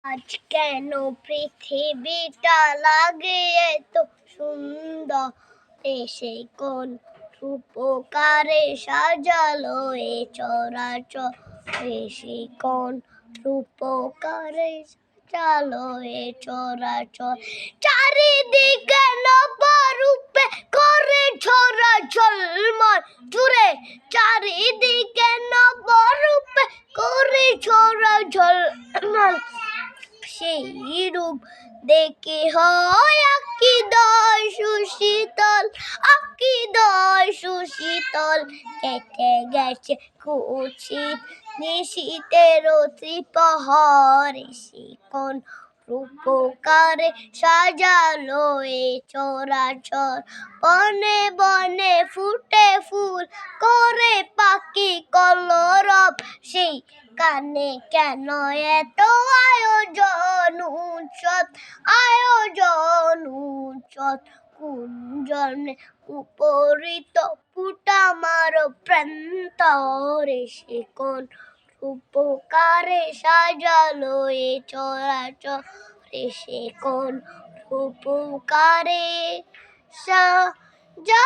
আজ কেন পৃথিবীটা লাগে এত সুন্দর, সে কোন রূপকারে সাজালো এ চরাচর, সে কোন রূপকারে সাজালো এ চরাচর। চারিদিকে নবরূপে করে ঝরা ঝলমল জুড়ে, চারিদিকে নবরূপে করে ঝরা ঝলমল, সেই রূপ দেখে হয় আকিদয় সুশীতল, আকিদয় সুশীতল। কেটে গেছে কুৎসিত নিশীথের ত্রিপহরে, সে কোন রূপকারে সাজালো এ চরাচর। বনে বনে ফুটে ফুল করে পাখি কলরব, সেই কানে কেন এত আয়োজন উৎসব, আয়োজন উৎসব। কুঞ্জনে উপরিত পুটামার প্রান্তরে, সে কোন রূপকারে সাজালো এ চরাচর, সে কোন রূপকারে সাজালো।